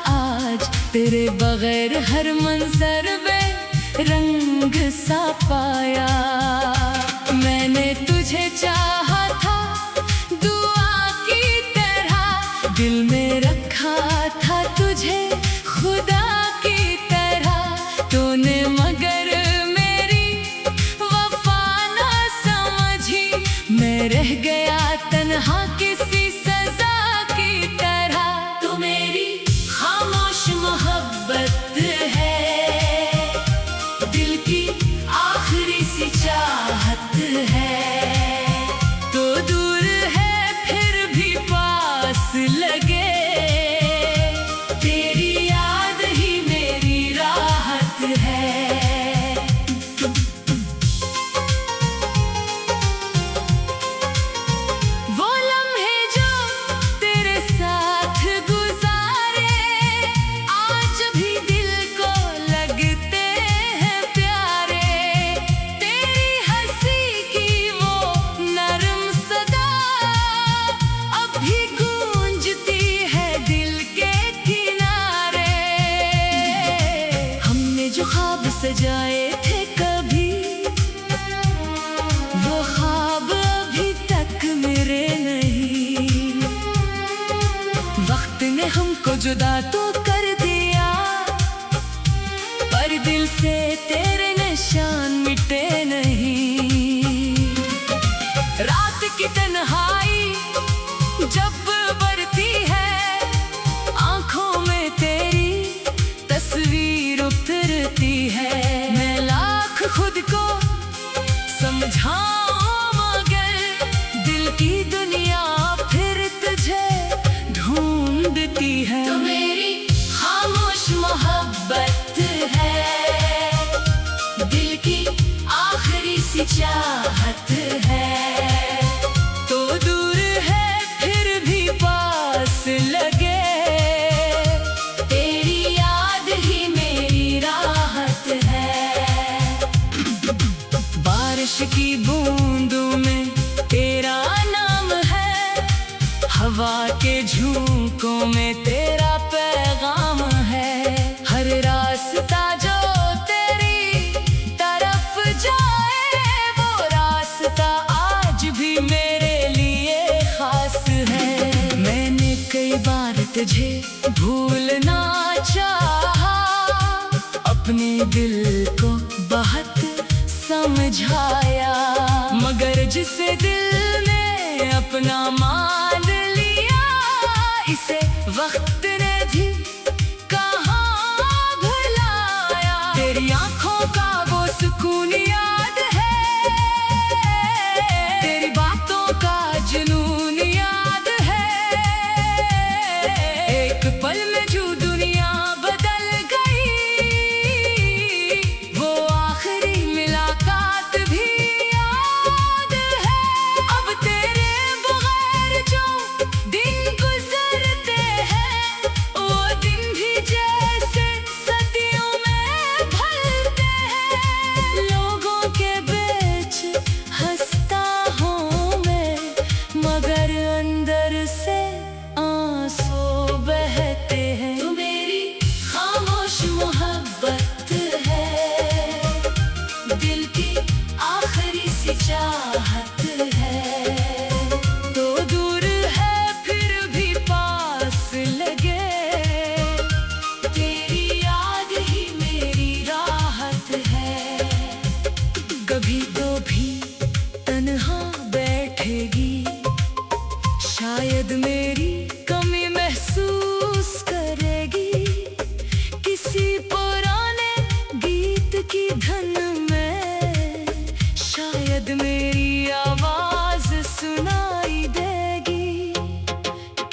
आज तेरे बगैर हर मंजर में रंग सा पाया। मैंने तुझे चाहा था दुआ की तरह, दिल में रखा था तुझे खुदा की तरह। तूने मगर मेरी वफा ना समझी, मैं रह गया तन्हा किसी सजा की तरह। तू मेरी खामोश मोहब्बत है, दिल की आखिरी सी चाहत है। तो दूर है फिर भी पास लगे, तेरी याद ही मेरी राहत है। वो लम्हे जो तेरे साथ गुजारे आज भी दिल को लगते हैं प्यारे। तेरी हंसी की वो नरम सदा अब भी गूंजती है दिल के किनारे। हमने जो ख्वाब सजाए थे कभी, वो ख्वाब अभी तक मेरे नहीं। वक्त ने हमको जुदा तो कर दिया, पर दिल से तेरे निशान मिटे नहीं। रात की तन्हाई जब बरती है, आंखों में तेरी तस्वीर उतरती है। मैं लाख खुद को समझाऊं मगर दिल की दुनिया फिर तुझे ढूंढती है। तो मेरी खामोश मोहब्बत है, दिल की आखिरी सी चाहत है। तो दूर है फिर भी पास लगे, तेरी याद ही मेरी राहत है। बारिश की बूंदों में तेरा नाम है, हवा के झोंकों में तेरा पैगाम है। हर रास्ता जो तेरी तरफ जाए, वो रास्ता आज भी मेरे लिए खास है। मैंने कई बार तुझे भूलना चाहा, अपने दिल को बहुत समझाया, मगर जिसे दिल ने अपना मान लिया, इसे वक्त ने भी कहाँ भुलाया। तेरी आंखों का वो सुकून याद है, तेरी बातों का जुनून याद है। एक पल में जो दुनिया बदल गई, वो आखिरी मुलाकात भी याद है। अब तेरे बगैर जो दिन गुजरते हैं, वो दिन भी जैसे सदियों में ढलते हैं। लोगों के बीच हंसता हूँ मैं, मगर अंदर से आंसू बहते हैं। तू मेरी खामोश मोहब्बत है, दिल की आखिरी सी चाहत है। तो दूर है फिर भी पास लगे, तेरी याद ही मेरी राहत है। कभी तो भी तन्हा बैठेगी, शायद मेरी कमी महसूस करेगी। किसी पुराने गीत की धुन में शायद मेरी आवाज सुनाई देगी।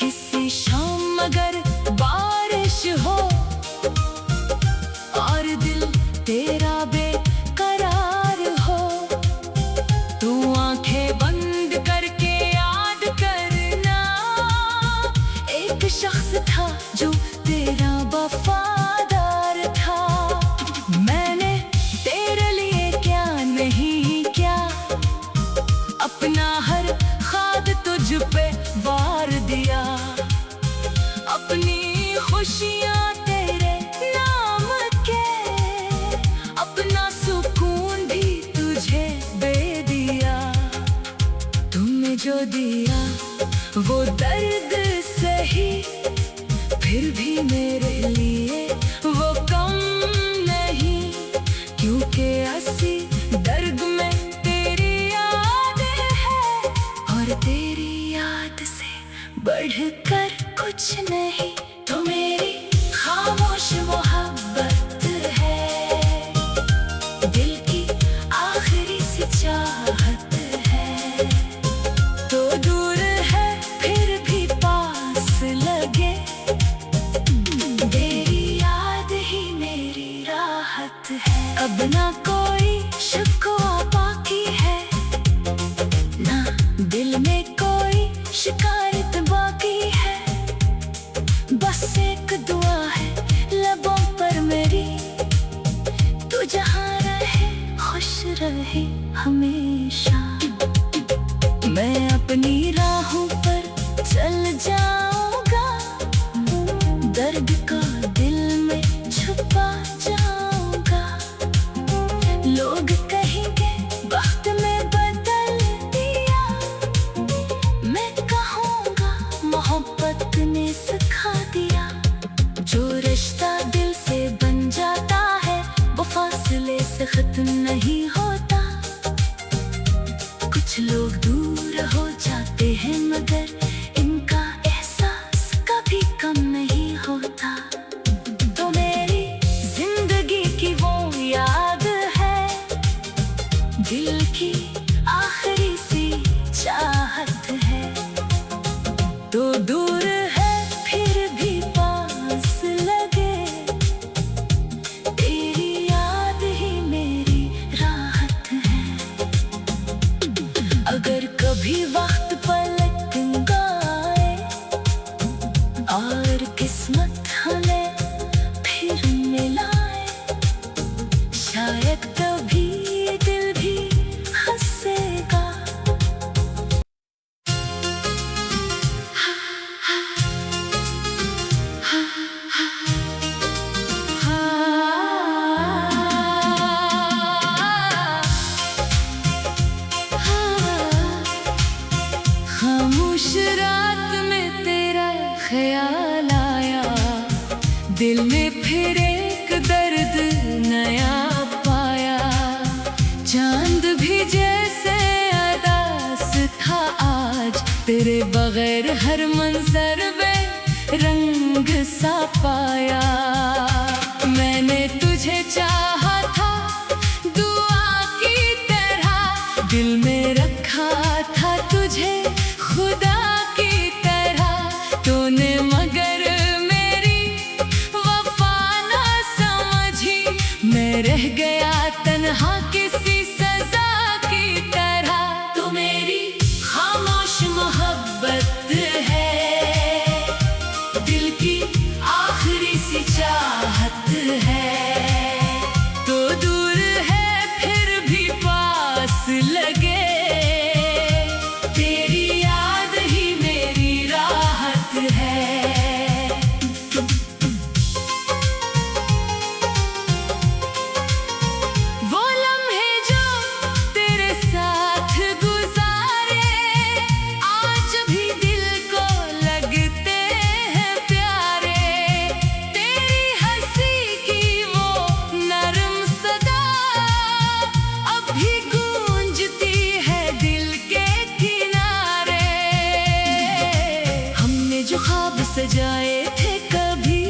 किसी शाम मगर बारिश हो और दिल तेरा बेकरार हो, तू आंखें बंद करके याद करना, एक शख्स था जो तेरा वफादार था। मैंने तेरे लिए क्या नहीं क्या, अपना हर ख्वाब तुझ पे वार दिया। अपनी खुशियाँ मेरे लिए वो कम नहीं, क्योंकि असली दर्द में तेरी याद है, और तेरी याद से बढ़कर कुछ नहीं। तो मेरी खामोश मोहब्बत है, दिल की आखिरी सी चाहत है। तो दूर है फिर भी पास लगे, तेरी याद ही मेरी राहत है। अब ना कोई शिकवा बाकी है, ना दिल में कोई शिकायत बाकी है। बस एक दुआ है लबों पर मेरी, तू जहाँ रहे खुश रहे हमेशा। मैं अपनी राहों पर चल जाऊंगा, दर्द का दिल में छुपा जाऊंगा। लोग कहेंगे वक्त में बदल दिया, मैं कहूँगा मोहब्बत ने सिखा दिया। जो रिश्ता दिल से बन जाता है, वो फासले से खत्म नहीं होता। कुछ लोग दूर हो जाते हैं, मगर इनका एहसास कभी कम नहीं होता। तो मेरी जिंदगी की वो याद है, दिल की आखिरी सी चाहत है। तो दूर है फिर भी पास लगे, तेरी याद ही मेरी राहत है। अगर कभी वक्त पलट गए और किस्मत हमें फिर मिलाए, शायद कभी दिल भी हंसेगा। खामोश रात में तेरा ख्याल आया, दिल में फिर एक दर्द नया पाया। चांद भी जैसे अदास था आज, तेरे बगैर हर मंजर में रंग सा पाया। मैंने तुझे चाहा था दुआ की तरह, दिल में रखा था तुझे खुदा की तरह। तूने मगर मेरी वफा ना समझी, मैं रह गया तन्हा किसी सजा की तरह। तो मेरी खामोश मोहब्बत है, दिल की आखिरी सी चाहत है। तो दूर है फिर भी पास लगे, सजाए थे कभी,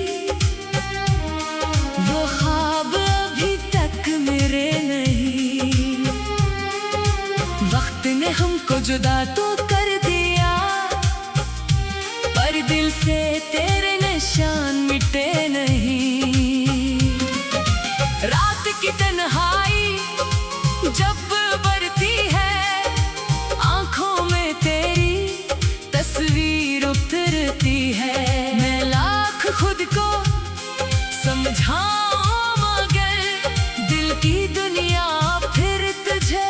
वो ख्वाब अभी तक मेरे नहीं। वक्त ने हमको जुदा तो कर दिया, पर दिल से तेरे निशान मिटे नहीं। रात की तन्हाई जब बरती है, आंखों में तेरी तस्वीर उतरती है। मैं लाख खुद को समझाऊं मगर दिल की दुनिया फिर तुझे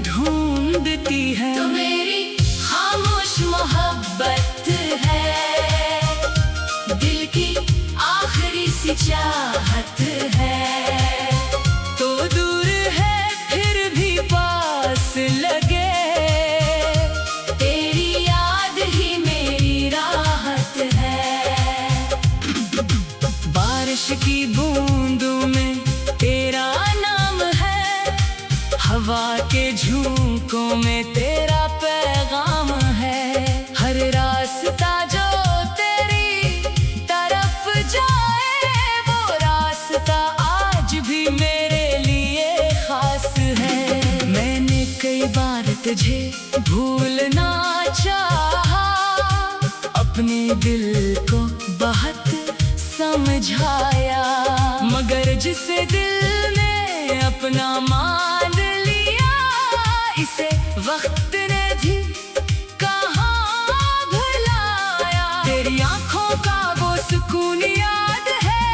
ढूंढती है। तो मेरी खामोश मोहब्बत है, दिल की आखिरी सी चाहत है। तो दूर है फिर भी पास लगे, तेरी याद ही मेरी राहत है। बारिश की बूंदों में तेरा नाम है, हवा के झोंकों में तेरा पैगाम है। हर रास्ता जो तेरी तरफ जाए वो रास्ता आज भी मेरे लिए खास है। मैंने कई बार तुझे भूलना चाहा, अपने दिल को बहुत समझाया, मगर जिसे दिल ने अपना मान लिया इसे वक्त ने भी कहाँ भुलाया। तेरी आंखों का वो सुकून याद है,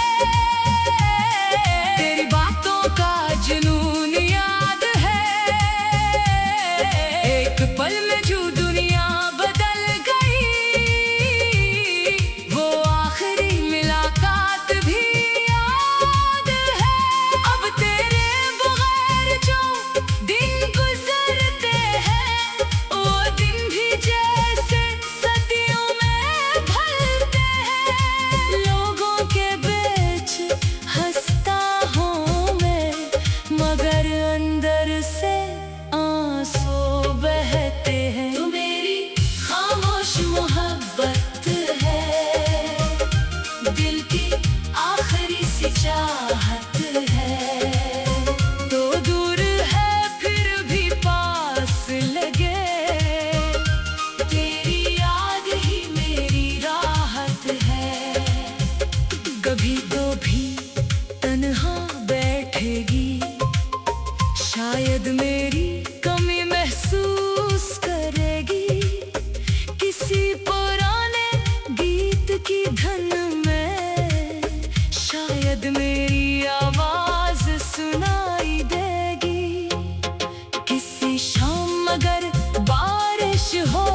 तेरी बातों का जुनून याद है। एक पल में जो दुनिया बदल गई वो आखिरी मुलाकात भी याद है। अब तेरे बगैर जो दिन गुजरते हैं वो दिन भी जैसे सदियों में ढलते हैं। लोगों के बीच हंसता हूँ मैं, मगर अंदर से आंसू बहते हैं। तू मेरी खामोश मोहब्बत है, दिल की आखिरी सी चाहत है। तो दूर है फिर भी पास लगे, तेरी याद ही मेरी राहत है। कभी तो भी तन्हा बैठेगी, शायद मेरी कमी महसूस करेगी। किसी पुराने गीत की धुन में शायद मेरी आवाज सुनाई देगी। किसी शाम अगर बारिश हो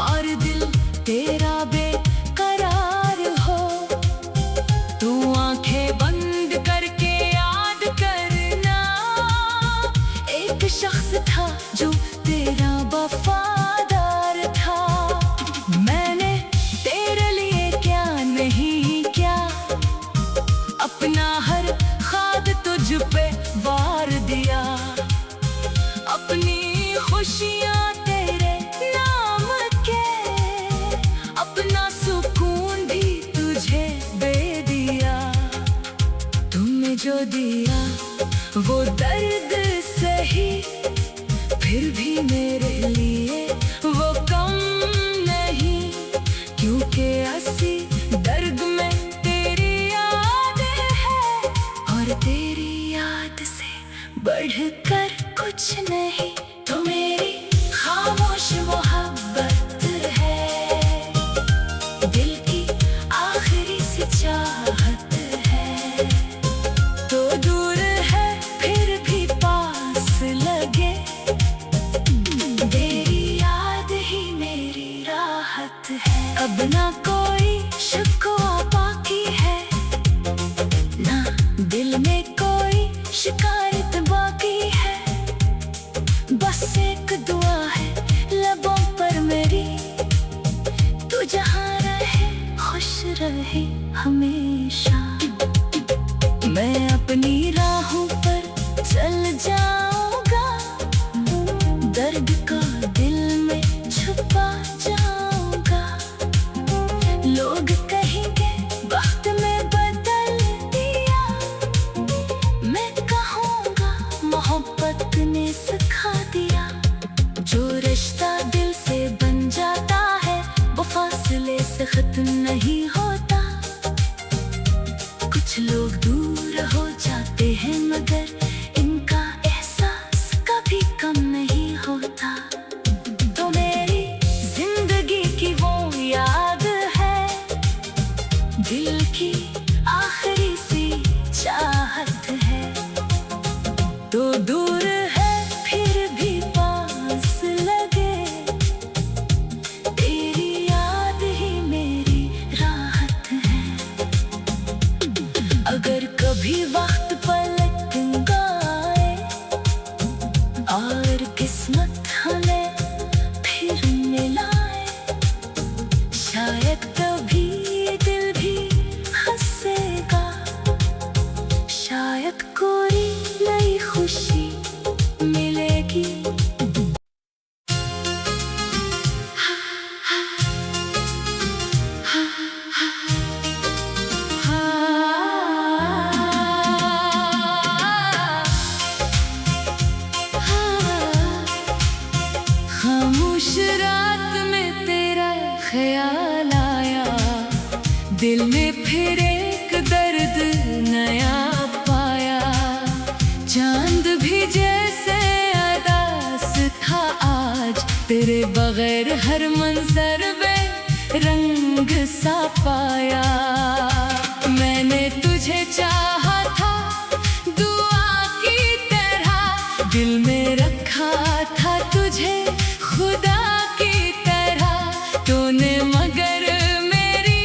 और दिल तेरा बेकरार हो, तू आंखें बंद करके याद करना, एक शख्स था जो तेरा वफादार था। मैंने तेरे लिए क्या नहीं क्या, अपना हर ख्वाब तुझ पे वार दिया, अपनी खुशियाँ तेरे नाम के, अपना सुकून भी तुझे दे दिया। तुमने जो दिया वो दर्द सही, फिर भी मेरे लिए वो कम नहीं, क्योंकि असली दर्द में तेरी याद है और तेरी याद से बढ़कर कुछ नहीं। तो मेरी खामोश मोहब्बत है, दिल की आखिरी सी चाहत है। तो दूर है फिर भी पास लगे, तेरी याद ही मेरी राहत है। अब ना कोई शिकवा बाकी है, ना दिल में कोई शिकायत बाकी है। बस एक दुआ है लबों पर मेरी, तू जहाँ रहे खुश रहे हमेशा। मैं अपनी राहों पर चल जाऊंगा, दर्द का दिल में छुपा जाऊंगा। लोग कहेंगे वक्त में बदल दिया, मैं कहूँगा मोहब्बत ने सिखा दिया। जो रिश्ता दिल से बन जाता है वो फासले से खत्म नहीं होता। कुछ लोग दूर हो जाते हैं मगर इनका एहसास कभी कम नहीं होता। तो मेरी जिंदगी की वो याद है, दिल की आखिरी सी चाहत है। तो दूर है फिर भी पास लगे, तेरी याद ही मेरी राहत है। अगर कभी वक्त पलट गए और किस्मत हमें फिर मिलाए, शायद कभी दिल भी दिल ने फिर एक दर्द नया पाया। चांद भी जैसे अदास था आज, तेरे बगैर हर मंजर में रंग सा पाया। मैंने तुझे चाहा था दुआ की तरह, दिल में रखा था तुझे खुदा की तरह। तूने मगर मेरी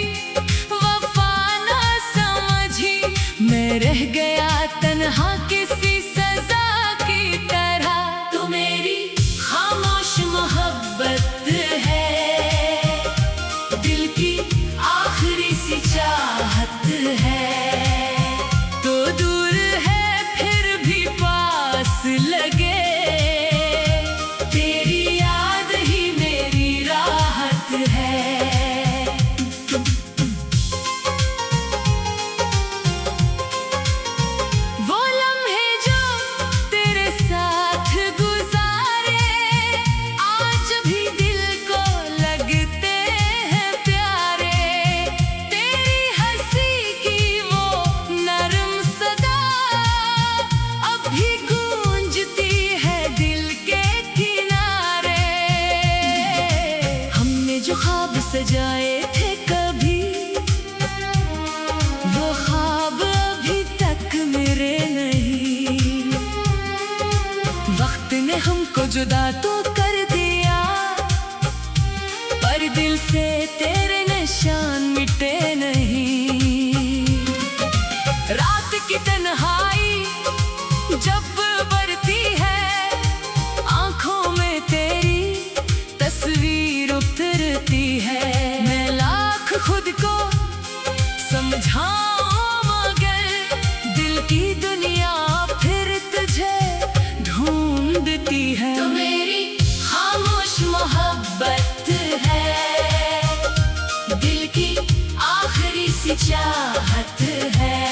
वफा ना समझी, मैं रह गया तन्हा किसी सजा की तरह। तू मेरी खामोश मोहब्बत है, दिल की आखिरी सी चाहत है। तो दूर है फिर भी पास लगे, तेरी याद ही मेरी राहत है। वो लम्हे जो तेरे साथ गुजारे, आज भी दिल को लगते हैं प्यारे। तेरी हंसी की वो नरम सदा अब भी गूंजती है दिल के किनारे। हमने जो ख्वाब सजाए थे कभी, वो ख्वाब अभी तक मेरे नहीं। वक्त ने हमको जुदा तो कर दिया, पर दिल से तेरे निशान मिटे नहीं। रात की तन्हाई जब बरती है, आंखों में तेरी तस्वीर उतरती है। मैं लाख खुद को समझाऊं मगर दिल की दुनिया फिर तुझे ढूंढती है। तो मेरी खामोश मोहब्बत है, दिल की आखिरी सी चाहत है।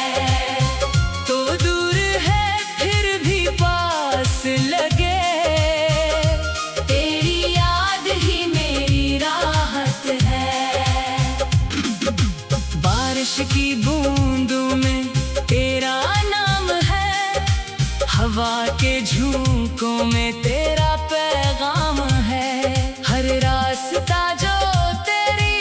तो दूर है फिर भी पास लगे, तेरी याद ही मेरी राहत है। बारिश की बूंदों में तेरा नाम है, हवा के झोंकों में तेरा पैगाम है। हर रास्ता जो तेरी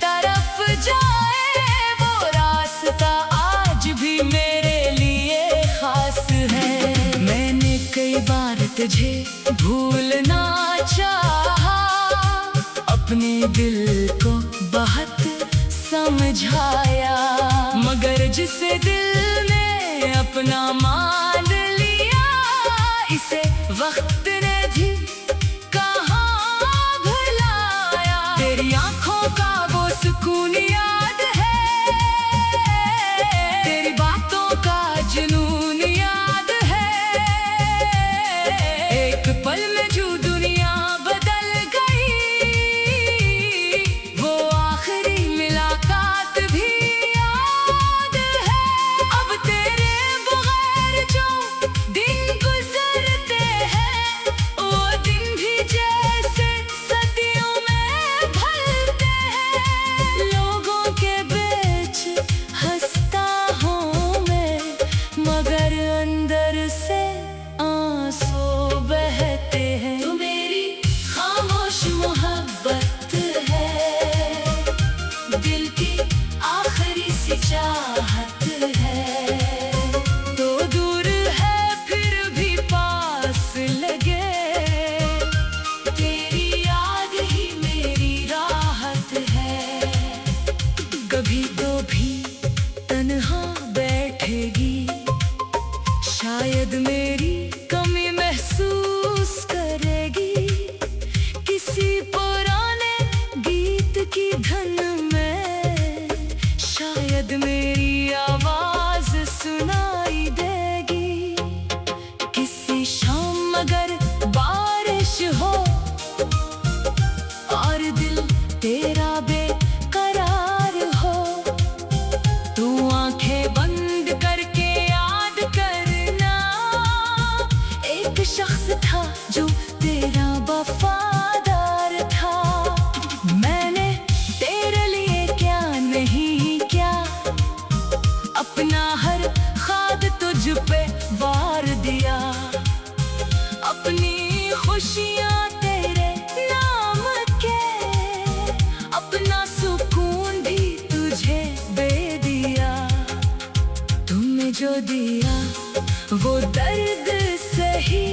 तरफ जाए, वो रास्ता आज भी मेरे लिए खास है। मैंने कई बार तुझे भूलना चाहा, अपने दिल को बहुत समझाया, मगर जिसे दिल ने अपना मान लिया, इसे वक्त ने भी कहाँ भुलाया। तेरी आंखों का वो सुकून याद है, तेरी बातों का जुनून याद है। एक पल में जो दुनिया बदल गई, वो आखिरी मुलाकात भी याद है। अब तेरे बगैर जो दिन गुजरते हैं, वो दिन भी जैसे सदियों में ढलते हैं। लोगों के बीच हंसता हूँ मैं, मगर अंदर से आंसू बहते हैं। तू मेरी खामोश मोहब्बत है, दिल की आखिरी सी चाहत है। तो दूर है फिर भी पास लगे, तेरी याद ही मेरी राहत है। कभी तो भी तन्हा बैठेगी, शायद मेरी कमी महसूस करेगी। किसी पुराने गीत की धुन में शायद मेरी आवाज सुनाई देगी। किसी शाम अगर बारिश हो और दिल तेरा बेकरार हो, तू आंखें बंद करके याद करना, एक शख्स था जो तेरा वफादार था। मैंने तेरे लिए क्या नहीं जो दिया वो दर्द सही,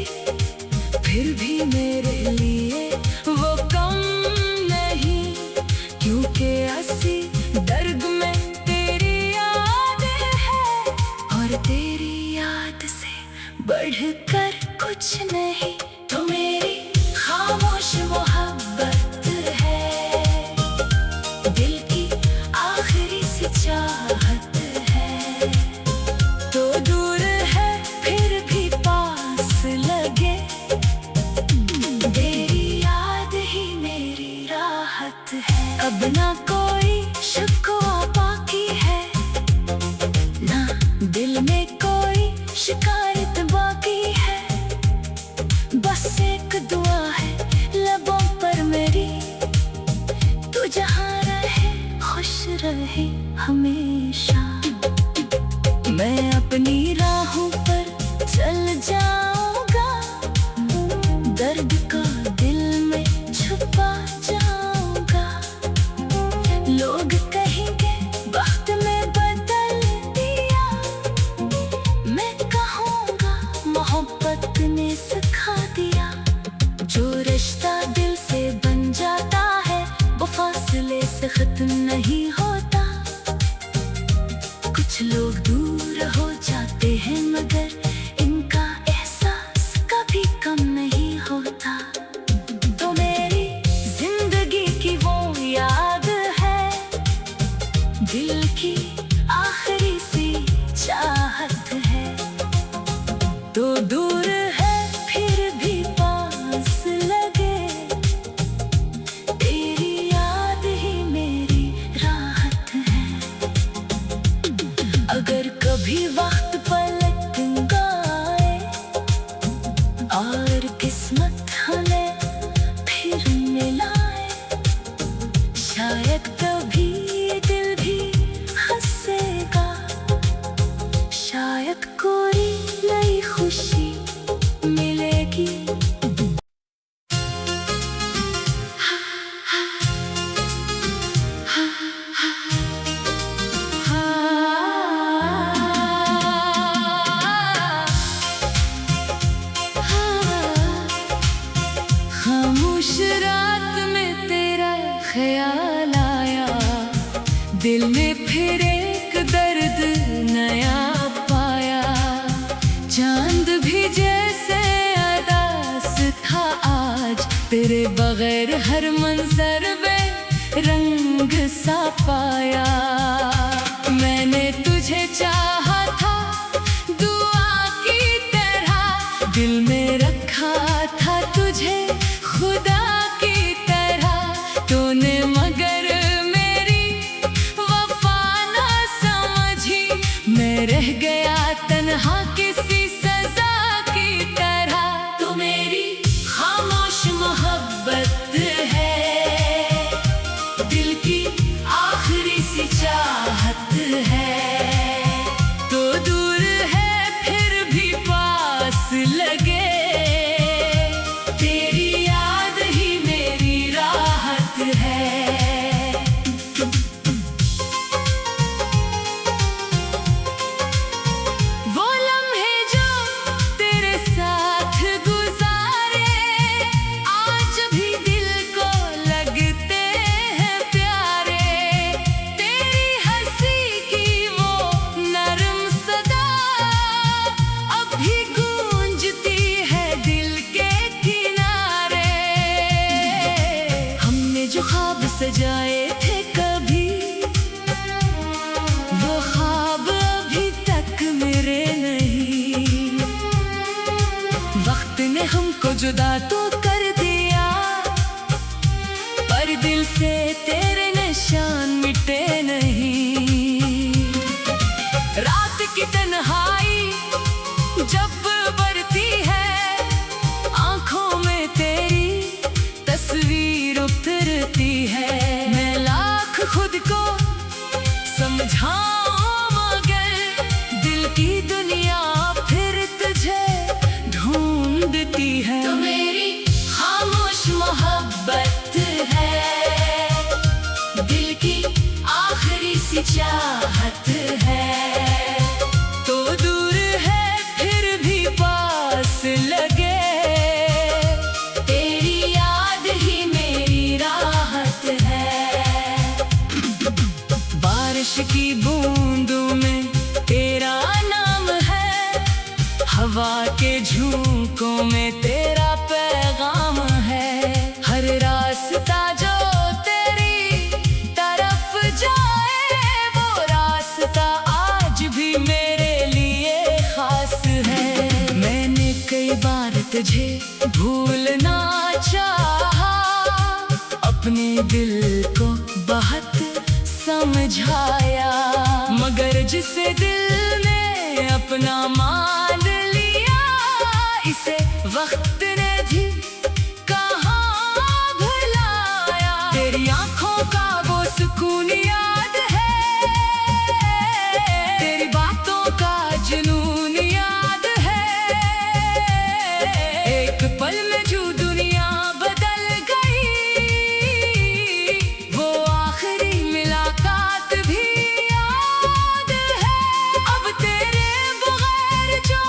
फिर भी मेरे लिए वो कम नहीं, क्योंकि असली दर्द में तेरी याद है, और तेरी याद से बढ़कर कुछ नहीं। तो मेरी खामोश मोहब्बत है, दिल की आखिरी सी चाहत है। तो दूर है फिर भी पास लगे, तेरी याद ही मेरी राहत है। अब ना कोई शिकवा बाकी है, ना दिल में कोई शिकायत बाकी है, बस एक दुआ है लबों पर मेरी, तू जहाँ रहे खुश रहे हमेशा। मैं अपनी राहों पर चल जाऊंगा, दर्द का दिल में छुपा जाऊंगा। लोग कहेंगे वक्त में बदल दिया, मैं कहूँगा मोहब्बत ने सिखा दिया। जो रिश्ता दिल से बन जाता है वो फासले से खत्म नहीं होता। कुछ लोग दूर हो जाते हैं मगर इनका एहसास कभी कम नहीं होता। तो मेरी जिंदगी की वो याद है, दिल की आखिरी सी चाहत है। तो दूर है फिर भी पास लगे, तेरी याद ही मेरी राहत है। अगर कभी वक्त पलट गए और किस्मत हमें फिर मिलाए, शायद तभी दिल भी हंसेगा, शायद कोई नई खुशी मिलेगी। खामोश रात में तेरा ख्याल आया, दिल में फिर एक दर्द नया पाया। चांद भी जैसे अदास था आज, तेरे बगैर हर मंजर में रंग सा पाया। मैंने तुझे चाहा था दुआ की तरह, दिल में रखा था तुझे खुदा की तरह। तूने मगर मेरी वफा ना समझी, मैं रह गया तन्हा किसी सजा की तरह। तो मेरी खामोश मोहब्बत है, दिल की आखिरी सी चाहत है। तो दूर है फिर भी पास लगे, तेरी याद ही मेरी राहत है। वो लम्हे जो तेरे साथ गुजारे, आज भी दिल को लगते हैं प्यारे। तेरी हंसी की वो नरम सदा अब भी गूंजती है दिल के किनारे। हमने जो ख्वाब सजाए थे कभी, वो ख्वाब अभी तक मेरे नहीं। वक्त ने हमको जुदा तो कर दिया, पर दिल से तेरे निशान मिटे नहीं। रात की तन्हाई जब बरती है, आंखों में तेरी तस्वीर उतरती है। मैं लाख खुद को समझाऊं मगर दिल की दुनिया फिर तुझे ढूंढती है। तो मेरी खामोश मोहब्बत है, दिल की आखिरी सी चाहत है। तो हवा के झोंकों में तेरा पैगाम है। हर रास्ता जो तेरी तरफ जाए वो रास्ता आज भी मेरे लिए खास है। मैंने कई बार तुझे भूलना चाहा, अपने दिल को बहुत समझाया, मगर जिसे दिल ने अपना मान लिया इसे वक्त ने भी कहाँ भुलाया। तेरी आँखों का वो सुकून याद है, तेरी बातों का जुनून याद है। एक पल में जो दुनिया बदल गई वो आखिरी मुलाकात भी याद है। अब तेरे बगैर जो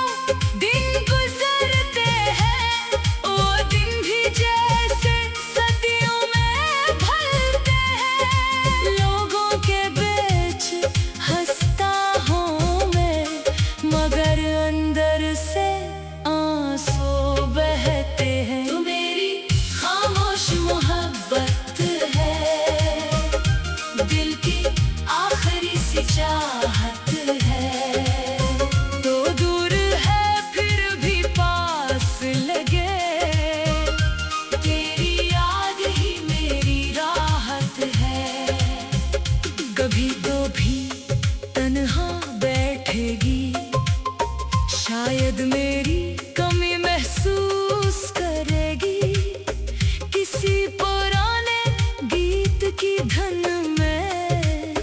दिन गुजरते हैं वो दिन भी जैसे सदियों में ढलते हैं। लोगों के बीच हंसता हूँ मैं, मगर अंदर से आंसू बहते हैं। तू मेरी खामोश मोहब्बत है, दिल की आखिरी सी चाहत है। तो दूर है फिर भी पास लगे, तेरी याद ही मेरी राहत है। कभी तो भी तन्हा बैठेगी, शायद मेरी कमी महसूस करेगी। किसी पुराने गीत की धुन में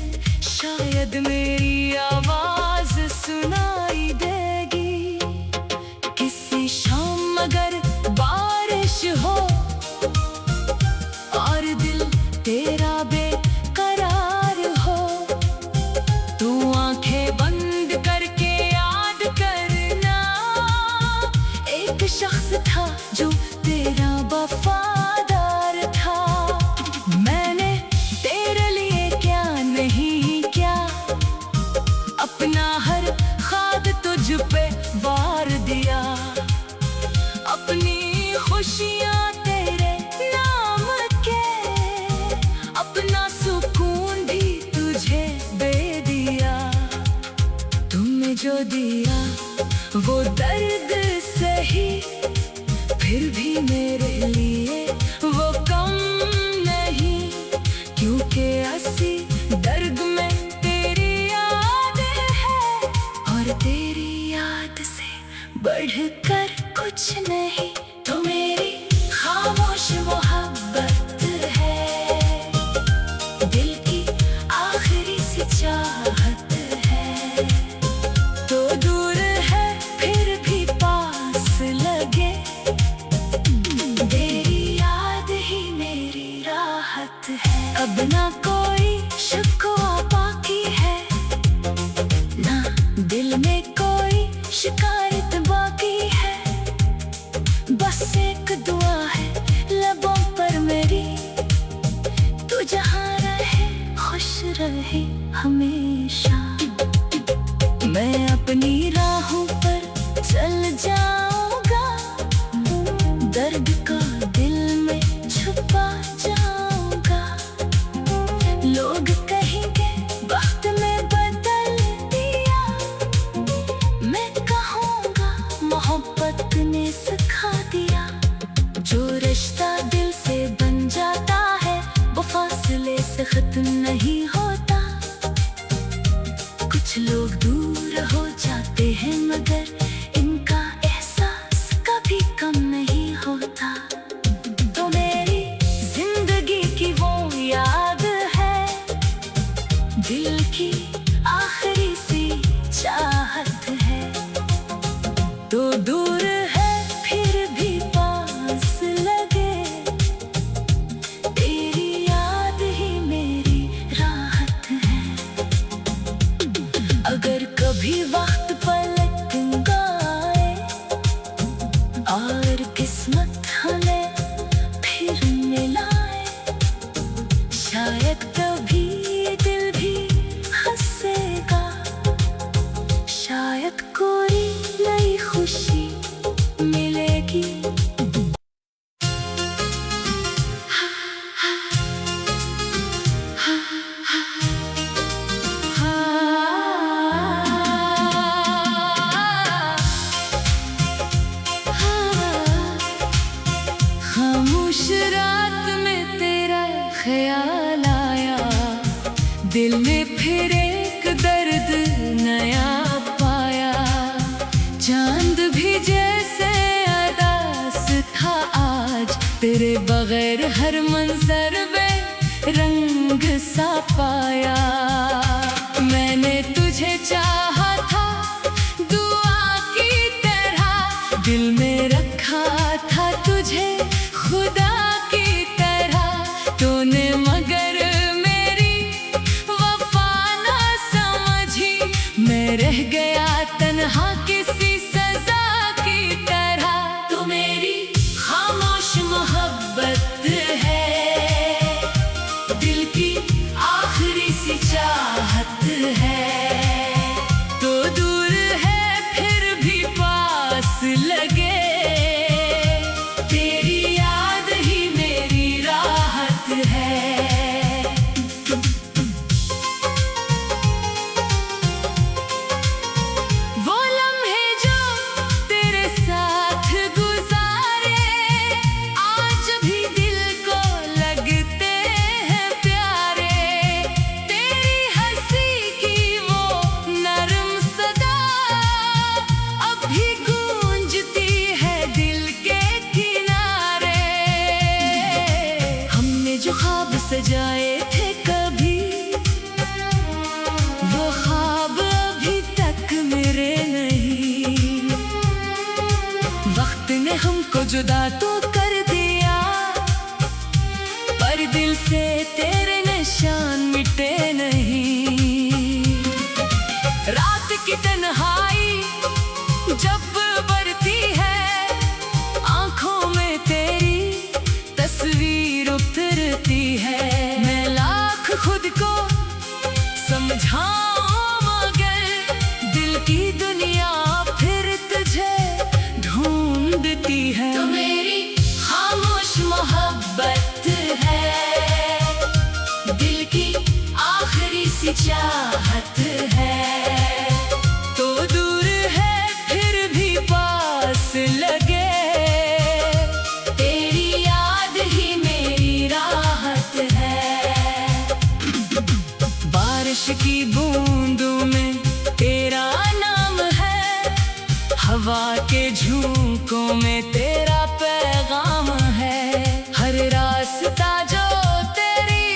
शायद मेरी आवाज सुनाई देगी। किसी शाम अगर बारिश हो और दिल तेरा बेकरार हो, तू आंखें बंद करके याद करना, एक शख्स था जो तेरा वफादार था। मैंने तेरे लिए क्या नहीं क्या, अपना हर ख्वाब तुझ पे वार दिया। अपनी खुशियाँ तेरे नाम के, अपना सुकून भी तुझे दे दिया। तुमने जो दिया वो दर्द सही, फिर भी मेरे लिए वो कम नहीं, क्योंकि असली दर्द में तेरी याद है और तेरी याद से बढ़कर कुछ नहीं। तो मेरी खामोश मोहब्बत है, दिल की आखिरी सी चाहत है। तो दूर है फिर भी पास लगे, तेरी याद ही मेरी राहत है। अब ना कोई शिकवा बाकी है, ना दिल में कोई शिकायत बाकी है। बस एक दुआ है लबों पर मेरी, तू जहाँ रहे खुश रहे हमेशा। मैं अपनी राहों पर चल जाऊंगा, दर्द का दिल में छुपा जाऊंगा। लोग कहेंगे वक्त में बदल दिया, मैं कहूँगा मोहब्बत ने सिखा दिया। जो रिश्ता दिल से बन जाता है वो फासले से खत्म नहीं होता। कुछ लोग दूर हो जाते हैं मगर इनका एहसास कभी कम नहीं होता। तो मेरी जिंदगी की वो याद है, दिल की आखिरी सी चाहत है। तो दूर है फिर भी पास लगे, तेरी याद ही मेरी राहत है। अगर कभी वक्त पलट गए और किस्मत हमें फिर मिलाए, शायद कभी ये दिल भी हंसेगा, शायद कोई नई खुशी दिल ने फिर एक दर्द नया पाया। चांद भी जैसे अदास था आज, तेरे बगैर हर मंजर में रंग सा पाया। मैंने तुझे चाहा था दुआ की तरह, दिल में रखा था तुझे खुदा की तरह। तूने मगर मेरी वफा ना समझी, मैं रह गया तन्हा किसी सजा की तरह। तू मेरी खामोश मोहब्बत है, दिल की आखिरी सी चाहत है। तो दूर है फिर भी पास लगे, तेरी याद ही मेरी राहत है। वो लम्हे जो तेरे साथ गुजारे, आज भी दिल को लगते हैं प्यारे। तेरी हंसी की वो नरम सदा अब भी गूंजती है दिल के किनारे। हमने जो ख्वाब सजाए थे कभी, वो ख्वाब अभी तक मेरे नहीं। वक्त ने हमको जुदा तो कर दिया, पर दिल से तेरे निशान मिटे नहीं। रात की तन्हाई जब बरती है, आंखों में तेरी तस्वीर उतरती है। मैं लाख खुद को समझाऊं मगर दिल की दुनिया फिर तुझे ढूंढती है। तो मेरी खामोश मोहब्बत है, दिल की आखिरी सी चाहत है। तो दूर है फिर भी पास लगे, तेरी याद ही मेरी राहत है। बारिश की बूंदों में तेरा नाम है, हवा के झोंकों में तेरा पैगाम है। हर रास्ता जो तेरी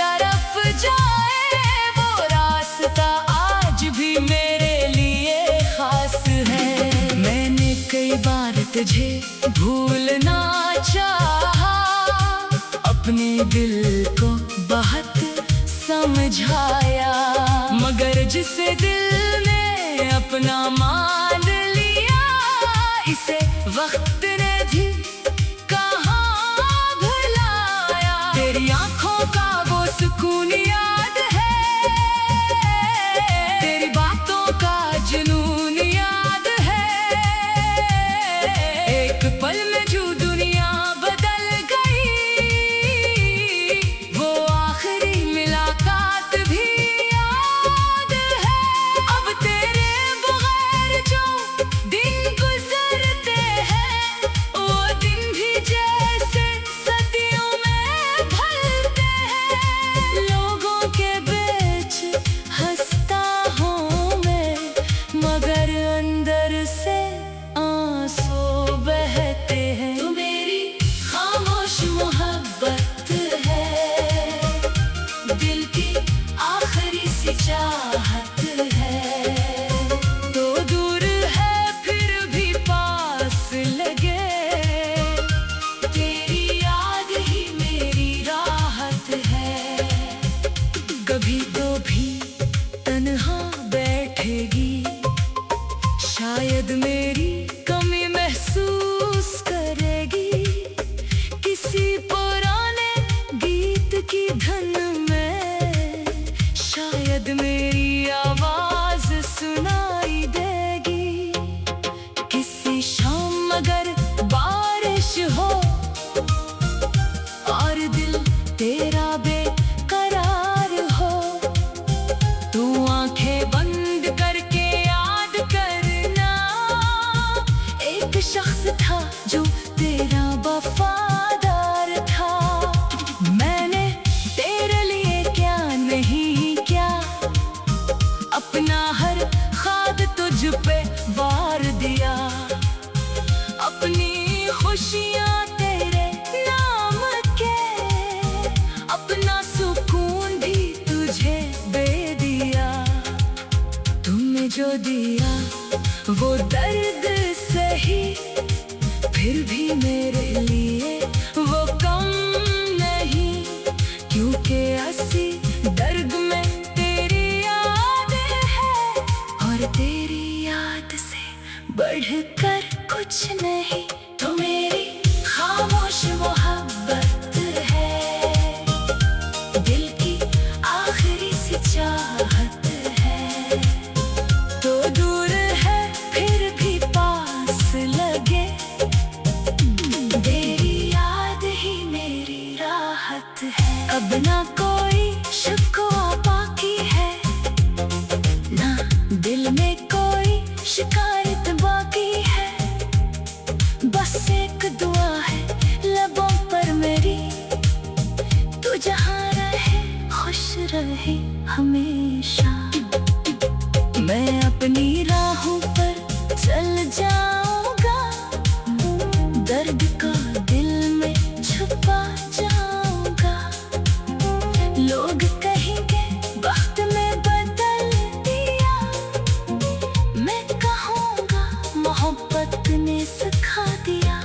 तरफ जाए, वो रास्ता आज भी मेरे लिए खास है। मैंने कई बार तुझे भूलना चाहा, अपने दिल को बहुत समझाया, मगर जिसे दिल ने अपना मान लिया, इसे वक्त ने भी कहाँ भुलाया। तेरी आंखों का वो सुकून याद है, तेरी बातों का जुनून याद है। एक पल में जो दुनिया बदल गई, वो आखिरी मुलाकात भी याद है। अब तेरे बगैर जो दिन गुजरते हैं, वो दिन भी जैसे सदियों में ढलते हैं। लोगों के बीच हंसता हूँ मैं, मगर अंदर से आंसू बहते हैं। तू मेरी खामोश मोहब्बत है, दिल की आखिरी सी चाहत है। तो दूर है फिर भी पास लगे, तेरी याद ही मेरी राहत है। कभी तो भी तन्हा बैठेगी, शायद मेरी कमी महसूस करेगी। किसी पुराने गीत की धुन में शायद मेरी आवाज़ अपना हर खाद तुझ पे वार दिया, अपनी खुशियाँ तेरे नाम के, अपना सुकून भी तुझे दे दिया। तुमने जो दिया वो दर्द सही, फिर भी मेरे लिए वो कम नहीं, क्योंकि असली दर्द में तेरी याद है, और तेरी याद से बढ़कर कुछ नहीं। तो मेरी खामोश मोहब्बत है, दिल की आखिरी सी चाहत है। तो दूर है फिर भी पास लगे, तेरी याद ही मेरी राहत है। अब ना कोई शिकवा बाकी है, ना दिल में कोई शिकायत बाकी है, बस एक दुआ है लबों पर मेरी, तू जहाँ रहे खुश रहे हमेशा। मैं अपनी राहों पर चल जाऊंगा, दर्द का दिल में छुपा जाऊंगा। लोग कहेंगे वक्त में बदल दिया, मैं कहूँगा मोहब्बत ने सिखा दिया।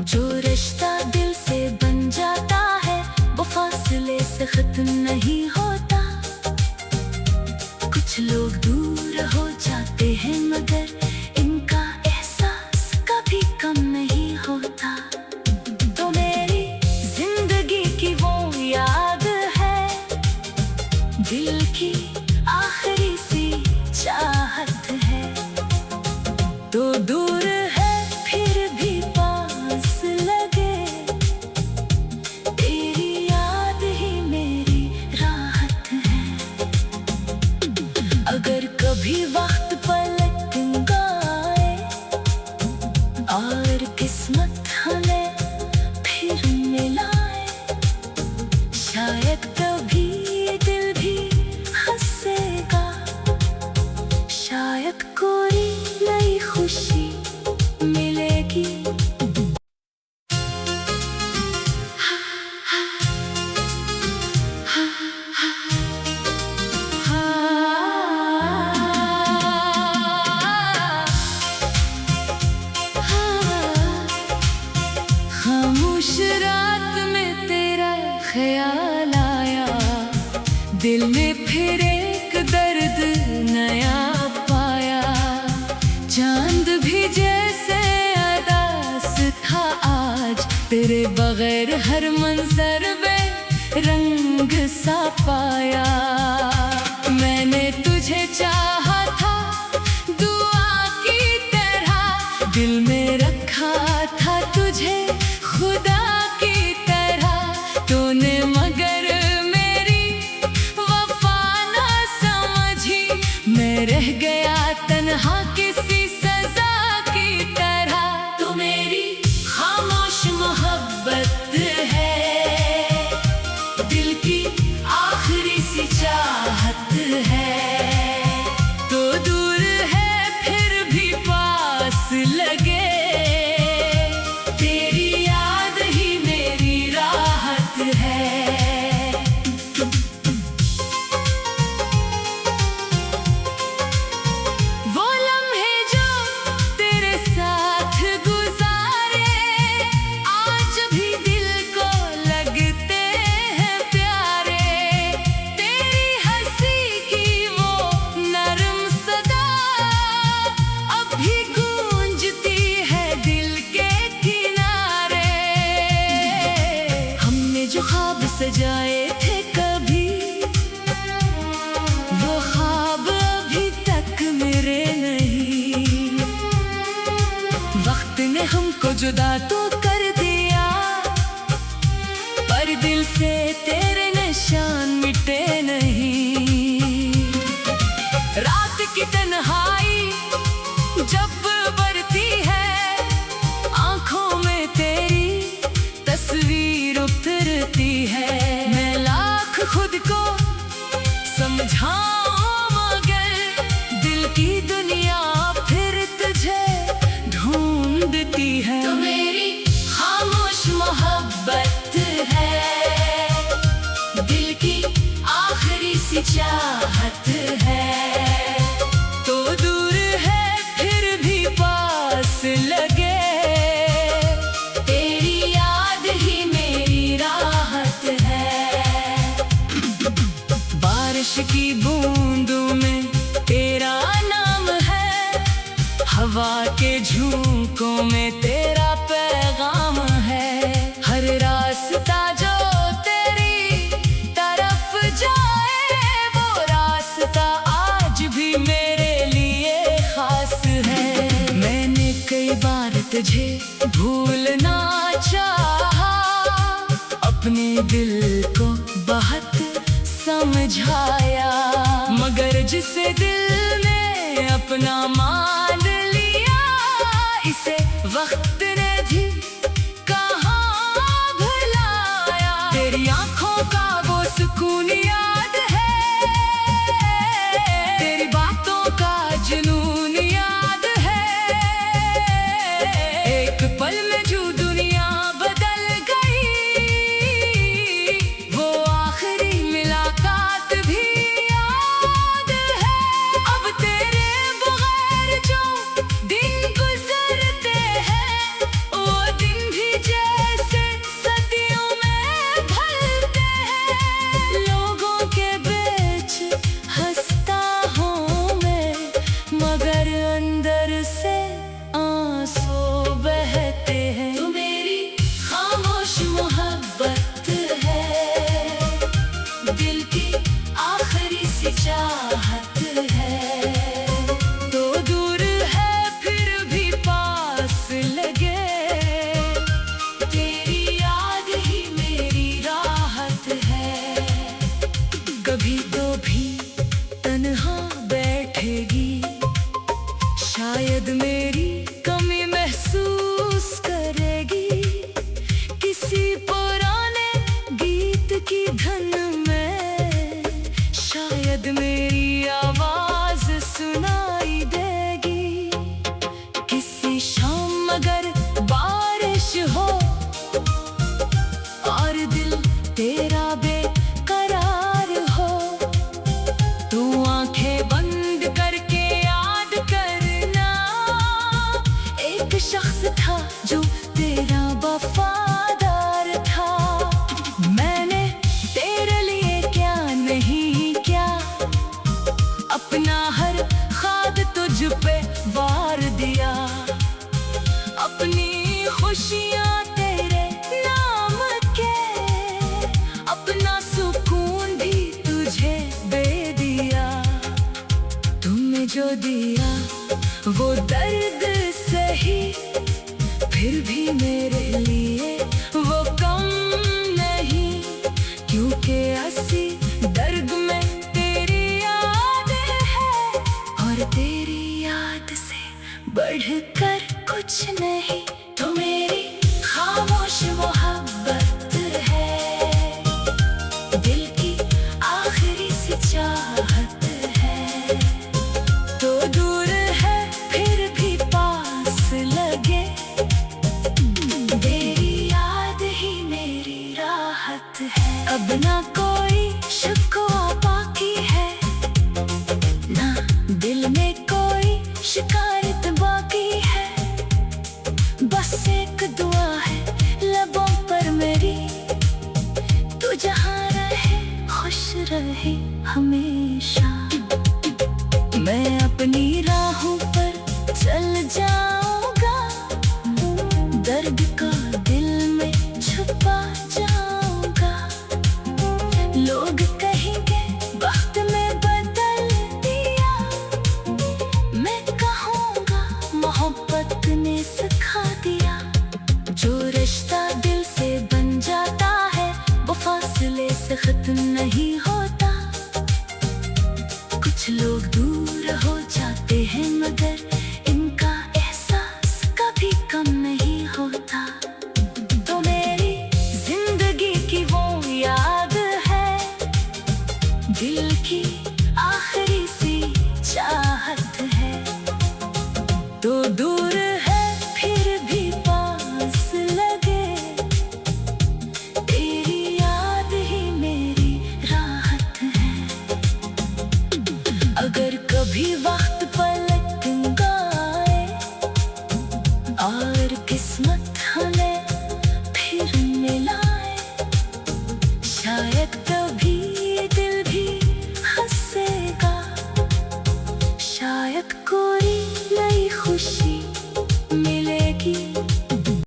जो रिश्ता दिल से बन जाता है वो फासले से खत्म नहीं होता। कुछ लोग दूर हो जाते हैं मगर इनका एहसास कभी कम नहीं होता। तो मेरी जिंदगी की वो याद है, दिल की आखिरी सी चाहत है। तो दूर है फिर भी पास लगे, तेरी याद ही मेरी राहत है। अगर कभी वक्त पलट गए और किस्मत हमें फिर मिलाए, शायद कभी ये दिल भी हंसेगा, शायद कोई नई खुशी मिलेगी। खामोश रात में तेरा ख्याल आया, दिल में फिर एक दर्द नया पाया। चांद भी जैसे अदास था आज, तेरे बगैर हर मंजर में रंग सा पाया। मैंने तुझे चाहा था दुआ की तरह, दिल में रखा था तुझे खुदा की तरह। तूने मगर मेरी वफा ना समझी, मैं रह गया तन्हा किसी सजा की तरह। तू मेरी खामोश मोहब्बत है, दिल की आखिरी सी चाहत है। तो दूर है फिर भी पास लगे, सजाए थे कभी वो ख्वाब अभी तक मेरे नहीं। वक्त ने हमको जुदा तो कर दिया, पर दिल से तेरे निशान मिटे नहीं। रात की तन्हाई जब बरती है, आंखों में तेरी तस्वीर उतरती है। मैं लाख खुद को समझाऊं मगर चाहत है। तो दूर है फिर भी पास लगे, तेरी याद ही मेरी राहत है। बारिश की बूंदों में तेरा नाम है, हवा के झोंकों में तेरा पैगाम है। हर रास्ता जो तेरी तरफ जाए, वो रास्ता आज भी मेरे लिए खास है। मैंने कई बार तुझे भूलना चाहा, अपने दिल को बहुत समझाया, मगर जिसे दिल ने अपना मान लिया, इसे वक्त ने भी कहाँ भुलाया। तेरी आँखों का वो सुकून याद है, तेरी बातों का जुनून याद है। एक पल में जो दुनिया बदल गई, वो आखिरी मुलाकात भी याद है। अब तेरे बगैर जो दिन गुजरते हैं, वो दिन भी जैसे सदियों में ढलते हैं। लोगों के बीच हंसता हूँ मैं, मगर अंदर से आंसू बहते हैं। तू मेरी खामोश मोहब्बत है, दिल की आखिरी सी चाहत है। तो दूर है फिर भी पास लगे, तेरी याद ही मेरी राहत है। कभी तो भी तन्हा बैठेगी, शायद मेरी कमी महसूस करेगी। किसी पुराने गीत की धुन में शायद मेरी आवाज सुनाई देगी। किसी शाम अगर बारिश हो और दिल तेरा बेकरार हो, तू आंखें बंद करके याद करना, एक शख्स था जो तेरा वफादार था। मैंने तेरे लिए क्या नहीं क्या, अपना हर ख्वाब तुझ पे वार दिया। अपनी खुशियाँ तेरे नाम के, अपना सुकून भी तुझे दे दिया। तुमने जो दिया वो दर्द सही, फिर भी मेरे लिए वो कम नहीं, क्योंकि असली दर्द में तेरी याद है, और तेरी याद से बढ़कर कुछ नहीं। तो मेरी खामोश मोहब्बत है, दिल की आखिरी सी चाहत है। तो दूर है फिर भी पास लगे, तेरी याद ही मेरी राहत है। अब ना कोई शिकवा बाकी है, ना दिल में कोई शिकायत बाकी है। बस एक दुआ है लबों पर मेरी, तू जहाँ रहे खुश रहे हमेशा। मैं अपनी राहों पर चल जाऊंगा, दर्द का दिल में छुपा जाऊंगा। लोग कहेंगे वक्त में बदल दिया, मैं कहूँगा मोहब्बत ने सिखा दिया। जो रिश्ता दिल से बन जाता है, वो फासले से खत्म नहीं होता। कुछ लोग दूर हो जाते हैं, मगर इनका एहसास कभी कम नहीं होता। तो मेरी जिंदगी की वो याद है, दिल की आखिरी सी चाहत